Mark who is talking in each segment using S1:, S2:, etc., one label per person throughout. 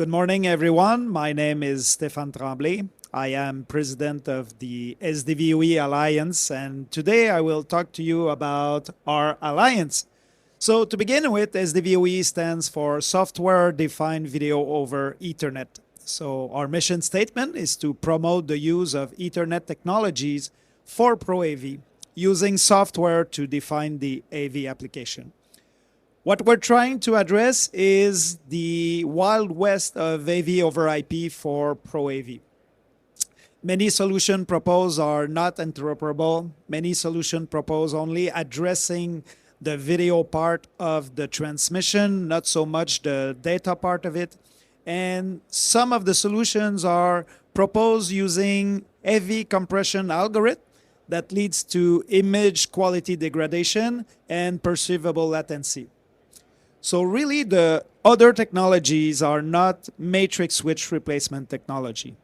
S1: Good morning, everyone. My name is Stephane Tremblay. I am president of the SDVoE Alliance, and today I will talk to you about our alliance. So to begin with, SDVoE stands for Software-Defined Video over Ethernet. So our mission statement is to promote the use of Ethernet technologies for Pro AV, using software to define the AV application. What we're trying to address is the Wild West of AV over IP for Pro AV. Many solutions proposed are not interoperable. Many solutions propose only addressing the video part of the transmission, not so much the data part of it. And some of the solutions are proposed using heavy compression algorithm that leads to image quality degradation and perceivable latency. So really, the other technologies are not matrix switch replacement technology.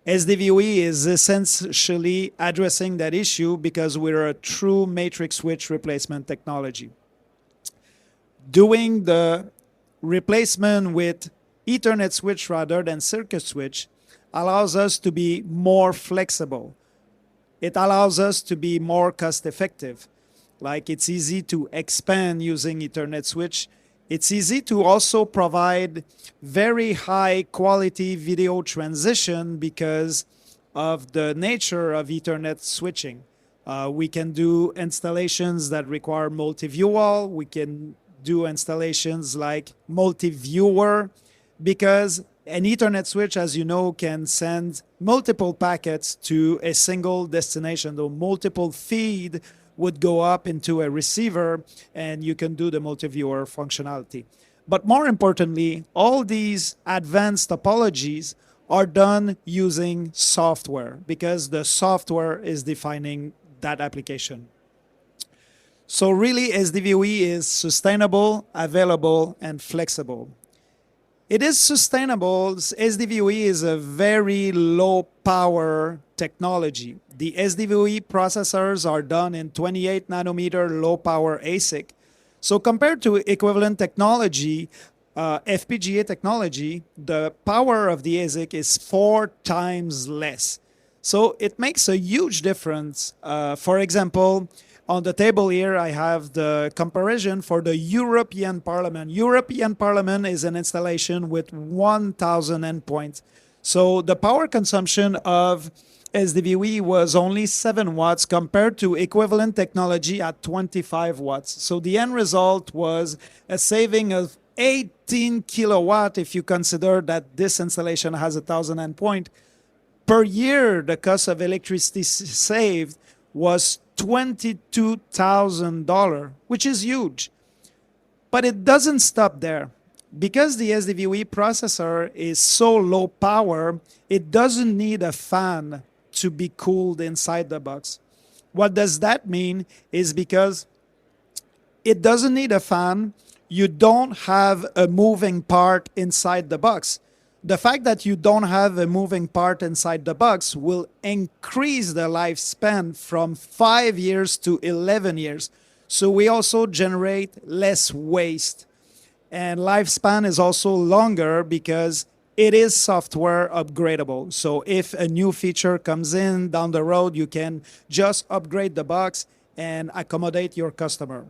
S1: SDVoE is essentially addressing that issue because we're a true matrix switch replacement technology. Doing the replacement with Ethernet switch rather than circuit switch allows us to be more flexible. It allows us to be more cost effective. Like, it's easy to expand using Ethernet switch. It's easy to also provide very high quality video transition because of the nature of Ethernet switching. We can do installations that require multi-view wall. We can do installations like multi-viewer because an Ethernet switch, as you know, can send multiple packets to a single destination, though multiple feed would go up into a receiver and you can do the multi-viewer functionality. But more importantly, all these advanced topologies are done using software because the software is defining that application. So really, SDVoE is sustainable, available, and flexible. It is sustainable. SDVoE is a very low power technology. The SDVoE processors are done in 28 nanometer low power ASIC. So compared to equivalent technology, FPGA technology, the power of the ASIC is 4 times less. So it makes a huge difference. For example, on the table here, I have the comparison for the European Parliament. European Parliament is an installation with 1,000 endpoints. So the power consumption of SDVoE was only 7 watts compared to equivalent technology at 25 watts. So the end result was a saving of 18 kilowatt if you consider that this installation has 1,000 endpoint. Per year, the cost of electricity saved was $22,000, which is huge. But it doesn't stop there. Because the SDVoE processor is so low power, it doesn't need a fan to be cooled inside the box. What does that mean is because it doesn't need a fan, you don't have a moving part inside the box. The fact that you don't have a moving part inside the box will increase the lifespan from 5 years to 11 years. So we also generate less waste. And lifespan is also longer because it is software upgradable. So if a new feature comes in down the road, you can just upgrade the box and accommodate your customer.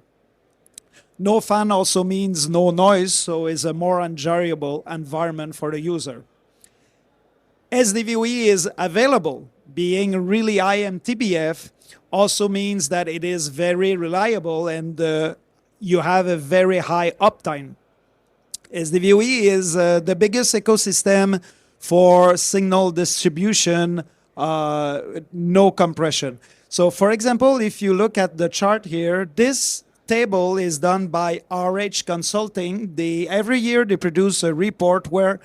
S1: No fan also means no noise, so it's a more enjoyable environment for the user. SDVoE is available. Being really high MTBF also means that it is very reliable and you have a very high uptime. SDVoE is the biggest ecosystem for signal distribution, no compression. So for example, if you look at the chart here, this table is done by RH Consulting. Every year they produce a report where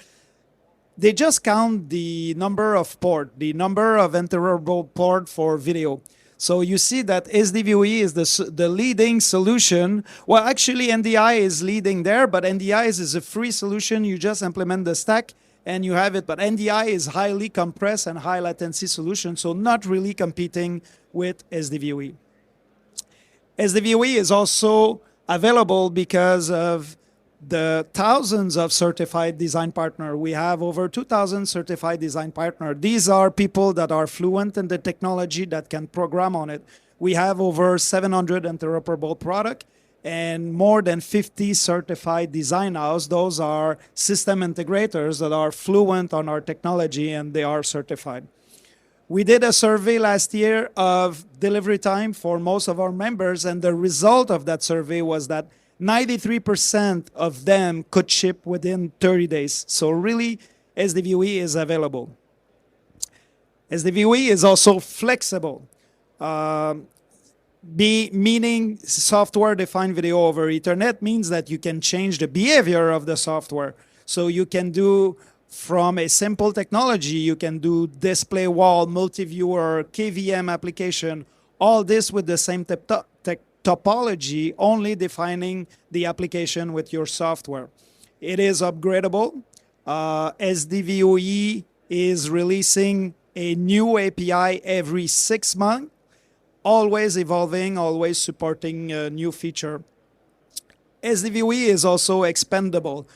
S1: they just count the number of port, the number of interoperable port for video. So you see that SDVoE is the leading solution. Well, actually NDI is leading there, but NDI is a free solution. You just implement the stack and you have it. But NDI is highly compressed and high latency solution, so not really competing with SDVoE. SDVoE is also available because of the thousands of certified design partners. We have over 2,000 certified design partners. These are people that are fluent in the technology that can program on it. We have over 700 interoperable products and more than 50 certified design houses. Those are system integrators that are fluent on our technology and they are certified. We did a survey last year of delivery time for most of our members, and the result of that survey was that 93% of them could ship within 30 days. So really, SDVoE is available. SDVoE is also flexible. Meaning software-defined video over Ethernet means that you can change the behavior of the software. So you can do, from a simple technology, you can do display wall, multi-viewer, KVM application, all this with the same topology, only defining the application with your software. It is upgradable. SDVoE is releasing a new API every 6 months, always evolving, always supporting a new feature. SDVoE is also expandable.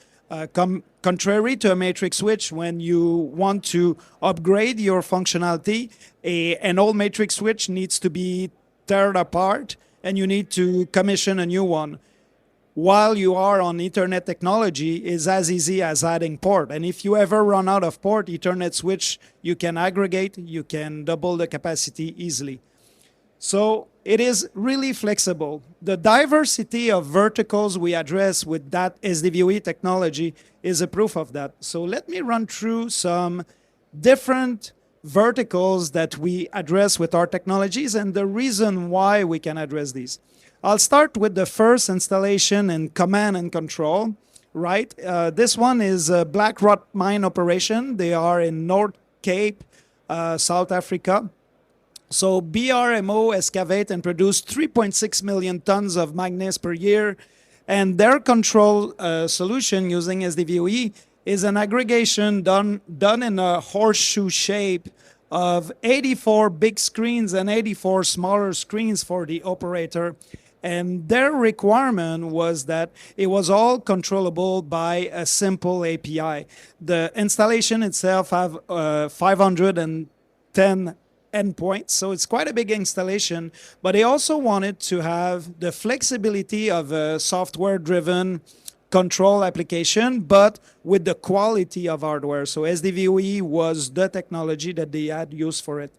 S1: Contrary to a matrix switch, when you want to upgrade your functionality, an old matrix switch needs to be torn apart and you need to commission a new one. While you are on Ethernet technology, is as easy as adding port. And if you ever run out of port, Ethernet switch, you can aggregate, you can double the capacity easily. So it is really flexible. The diversity of verticals we address with that SDVoE technology is a proof of that. So let me run through some different verticals that we address with our technologies and the reason why we can address these. I'll start with the first installation in command and control, right? This one is a Black Rock mine operation. They are in North Cape, South Africa. So BRMO excavate and produce 3.6 million tons of magnets per year. And their control solution using SDVoE is an aggregation done in a horseshoe shape of 84 big screens and 84 smaller screens for the operator. And their requirement was that it was all controllable by a simple API. The installation itself have 510 endpoints, so it's quite a big installation, but they also wanted to have the flexibility of a software-driven control application, but with the quality of hardware. So SDVoE was the technology that they had used for it.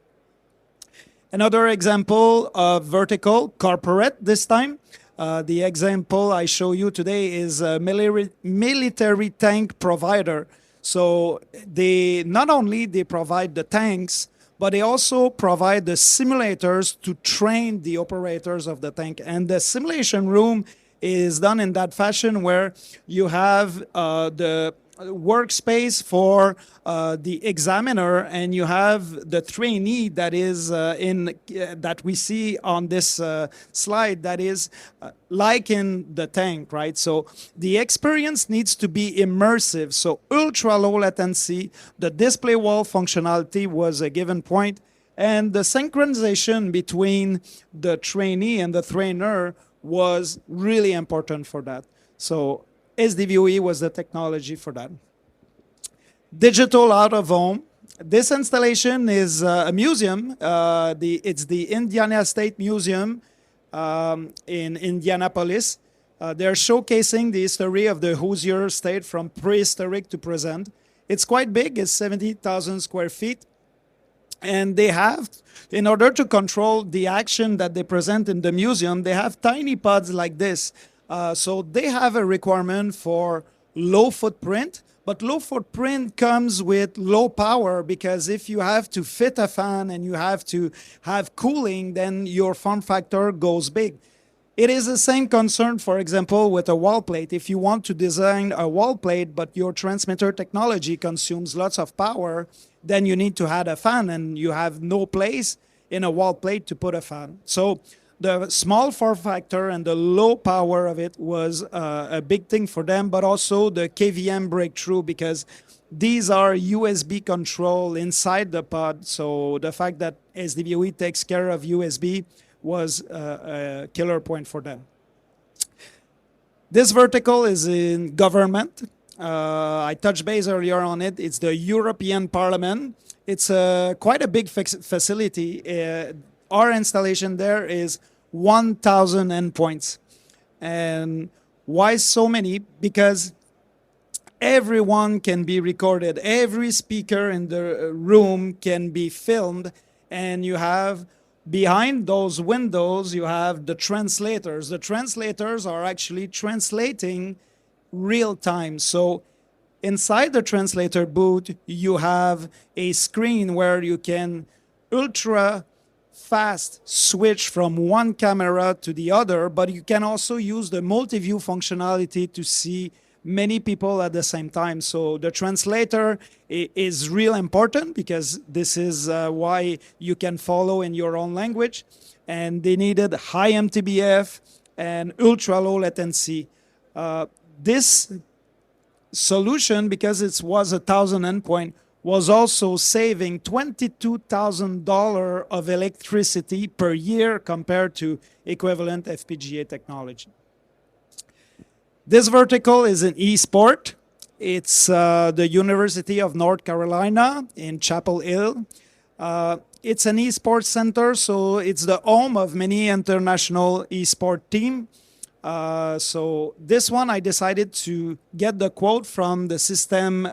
S1: Another example of vertical, corporate this time. The example I show you today is a military tank provider. So they not only they provide the tanks, but they also provide the simulators to train the operators of the tank. And the simulation room is done in that fashion where you have the workspace for the examiner, and you have the trainee that is that we see on this slide, that is like in the tank, right? So the experience needs to be immersive. So ultra low latency, the display wall functionality was a given point, and the synchronization between the trainee and the trainer was really important for that. So SDVoE was the technology for that. Digital out of home. This installation is a museum. It's the Indiana State Museum in Indianapolis. They're showcasing the history of the Hoosier State from prehistoric to present. It's quite big. It's 70,000 square feet. And they have, in order to control the action that they present in the museum, they have tiny pods like this. So they have a requirement for low footprint, but low footprint comes with low power, because if you have to fit a fan and you have to have cooling, then your form factor goes big. It is the same concern, for example, with a wall plate. If you want to design a wall plate, but your transmitter technology consumes lots of power, then you need to add a fan, and you have no place in a wall plate to put a fan. So the small form factor and the low power of it was a big thing for them, but also the KVM breakthrough, because these are USB control inside the pod. So the fact that SDVoE takes care of USB was a killer point for them. This vertical is in government. I touched base earlier on it. It's the European Parliament. It's quite a big facility. Our installation there is 1,000 endpoints. And why so many? Because everyone can be recorded. Every speaker in the room can be filmed. And you have, behind those windows, you have the translators. The translators are actually translating real time. So inside the translator booth, you have a screen where you can ultra fast switch from one camera to the other, but you can also use the multi-view functionality to see many people at the same time. So the translator is real important because this is why you can follow in your own language. And they needed high MTBF and ultra low latency. This solution, because it was 1,000 endpoint, was also saving $22,000 of electricity per year compared to equivalent FPGA technology. This vertical is an eSport. It's the University of North Carolina in Chapel Hill. It's an esports center, so it's the home of many international esport teams. So this one, I decided to get the quote from the system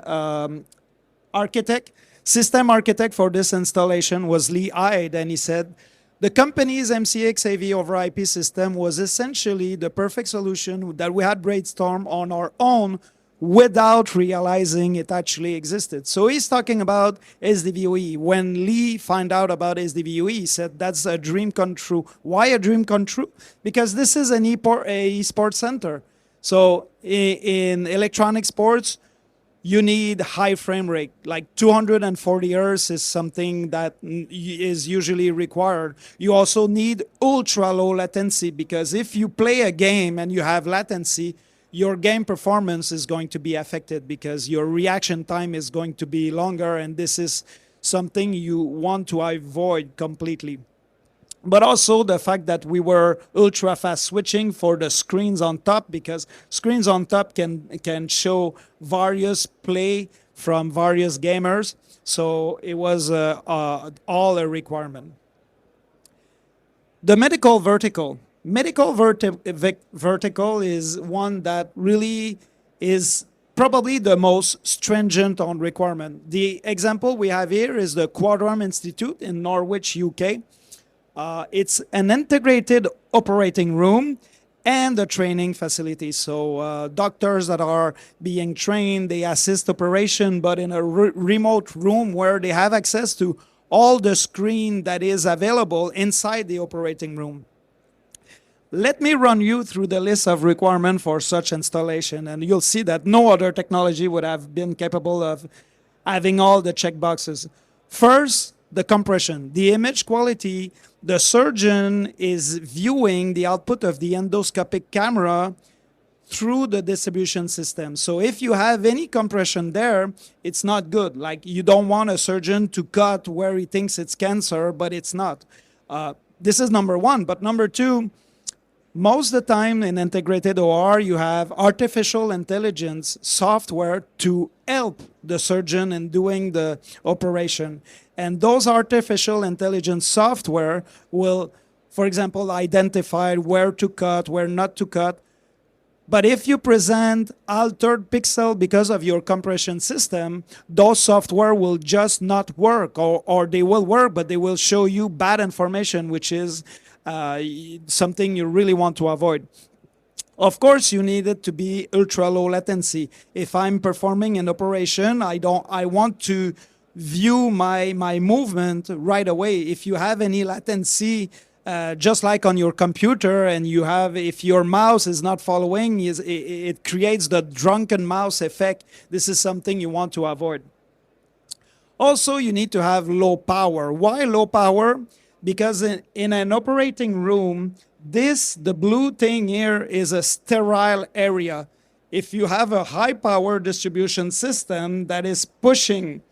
S1: architect. System architect for this installation was Lee Hyde, and he said, the company's MCX AV over IP system was essentially the perfect solution that we had brainstormed on our own without realizing it actually existed. So he's talking about SDVoE. When Lee found out about SDVoE, he said, that's a dream come true. Why a dream come true? Because this is an esports center. So in electronic sports, you need high frame rate, like 240 hertz is something that is usually required. You also need ultra low latency, because if you play a game and you have latency, your game performance is going to be affected because your reaction time is going to be longer, and this is something you want to avoid completely. But also the fact that we were ultra fast switching for the screens on top, because screens on top can show various play from various gamers. So it was all a requirement. The medical vertical. Medical vertical is one that really is probably the most stringent on requirement. The example we have here is the Quadram Institute in Norwich, UK. It's an integrated operating room and a training facility. So doctors that are being trained, they assist operation, but in a remote room where they have access to all the screen that is available inside the operating room. Let me run you through the list of requirements for such installation, and you'll see that no other technology would have been capable of having all the checkboxes. First, the compression, the image quality. The surgeon is viewing the output of the endoscopic camera through the distribution system. So if you have any compression there, it's not good. Like, you don't want a surgeon to cut where he thinks it's cancer, but it's not. This is number one. But number two, most of the time in integrated OR, you have artificial intelligence software to help the surgeon in doing the operation. And those artificial intelligence software will, for example, identify where to cut, where not to cut. But if you present altered pixel because of your compression system, those software will just not work, or they will work, but they will show you bad information, which is something you really want to avoid. Of course, you need it to be ultra low latency. If I'm performing an operation, I want to view my movement right away. If you have any latency, just like on your computer, and you have, if your mouse is not following, it creates the drunken mouse effect. This is something you want to avoid. Also, you need to have low power. Why low power? Because in an operating room, the blue thing here is a sterile area. If you have a high power distribution system that is pushing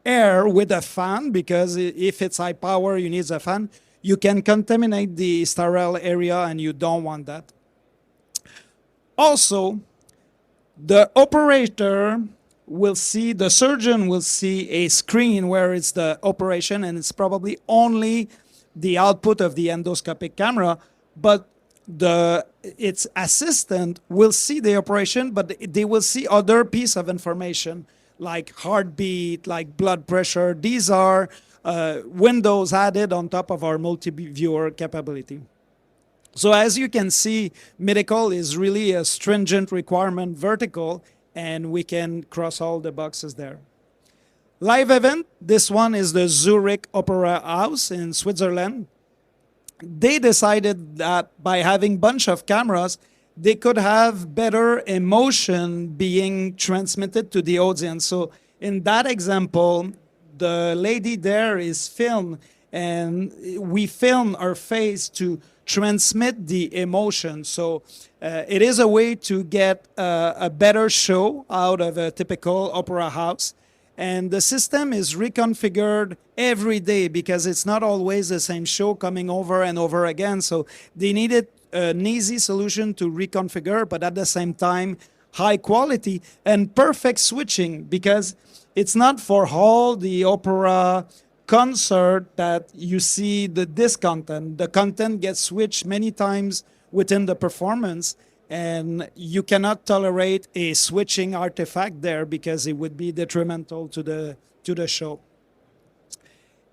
S1: air with a fan, because if it's high power, you need a fan, you can contaminate the sterile area, and you don't want that. Also, the operator will see, the surgeon will see a screen where it's the operation, and it's probably only the output of the endoscopic camera, but its assistant will see the operation, but they will see other piece of information like heartbeat, like blood pressure. These are windows added on top of our multi-viewer capability. So as you can see, medical is really a stringent requirement vertical, and we can cross all the boxes there. Live event, this one is the Zurich Opera House in Switzerland. They decided that by having bunch of cameras, they could have better emotion being transmitted to the audience. So in that example, the lady there is filmed, and we film her face to transmit the emotion. So it is a way to get a better show out of a typical opera house. And the system is reconfigured every day because it's not always the same show coming over and over again. So they needed an easy solution to reconfigure, but at the same time, high quality and perfect switching, because it's not for all the opera concert that you see this content. The content gets switched many times within the performance, and you cannot tolerate a switching artifact there because it would be detrimental to the show.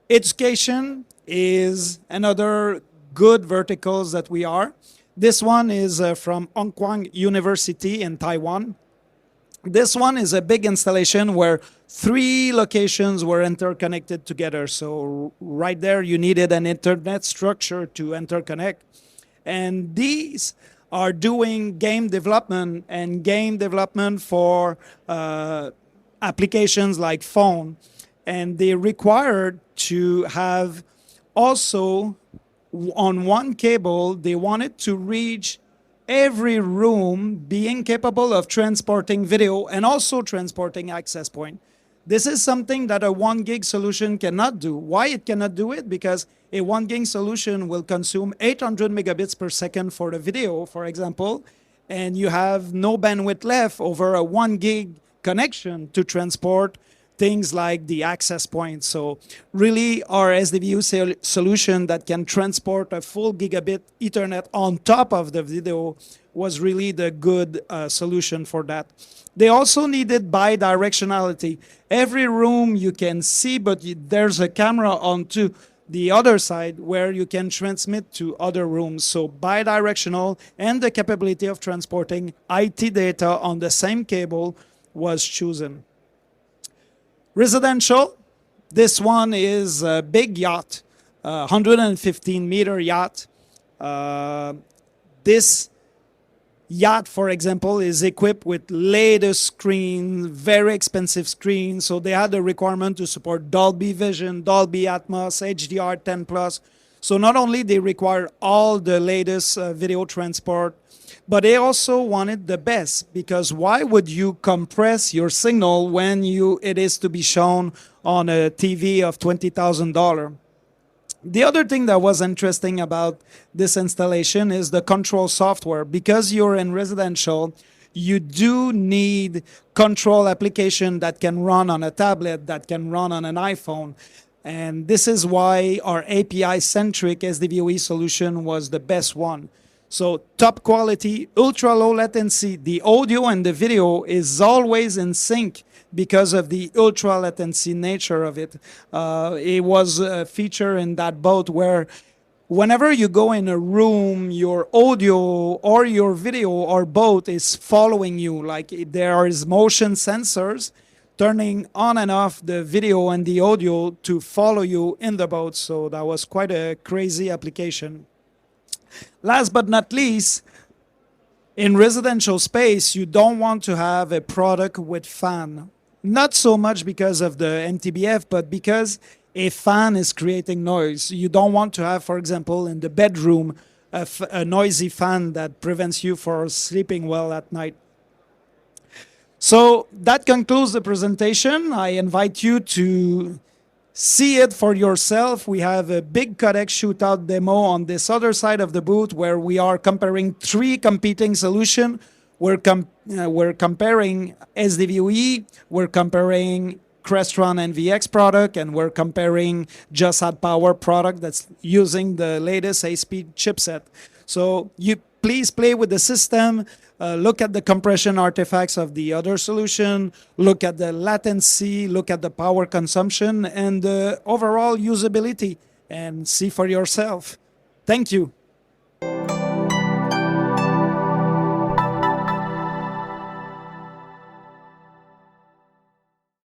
S1: Education is another good verticals that we are. This one is from Hong Kong University in Taiwan. This one is a big installation where 3 locations were interconnected together. So right there, you needed an internet structure to interconnect. And these are doing game development, and game development for applications like phone. And they required to have also on one cable, they wanted to reach every room, being capable of transporting video and also transporting access point. This is something that a 1 gig solution cannot do. Why it cannot do it? Because a 1 gig solution will consume 800 megabits per second for the video, for example, and you have no bandwidth left over a 1 gig connection to transport things like the access point. So really our SDVoE solution that can transport a full gigabit Ethernet on top of the video was really the good solution for that. They also needed bidirectionality. Every room you can see, but there's a camera onto the other side where you can transmit to other rooms. So bidirectional, and the capability of transporting IT data on the same cable was chosen. Residential, this one is a big yacht, 115-meter yacht. This yacht, for example, is equipped with latest screen, very expensive screen. So they had the requirement to support Dolby Vision, Dolby Atmos, HDR10+. So not only they require all the latest video transport, but they also wanted the best, because why would you compress your signal when it is to be shown on a TV of $20,000? The other thing that was interesting about this installation is the control software. Because you're in residential, you do need control application that can run on a tablet, that can run on an iPhone. And this is why our API-centric SDVoE solution was the best one. So top quality, ultra low latency. The audio and the video is always in sync because of the ultra latency nature of it. It was a feature in that boat where whenever you go in a room, your audio or your video or both is following you. Like there is motion sensors turning on and off the video and the audio to follow you in the boat. So that was quite a crazy application. Last but not least, in residential space, you don't want to have a product with fan. Not so much because of the MTBF, but because a fan is creating noise. You don't want to have, for example, in the bedroom, a noisy fan that prevents you from sleeping well at night. So that concludes the presentation. I invite you to see it for yourself. We have a big codec shootout demo on this other side of the booth where we are comparing 3 competing solutions we're comparing SDVoE, we're comparing Crestron and VX product, and we're comparing Just Add Power product that's using the latest high-speed chipset. So you please play with the system, look at the compression artifacts of the other solution, look at the latency, look at the power consumption, and the overall usability, and see for yourself. Thank you.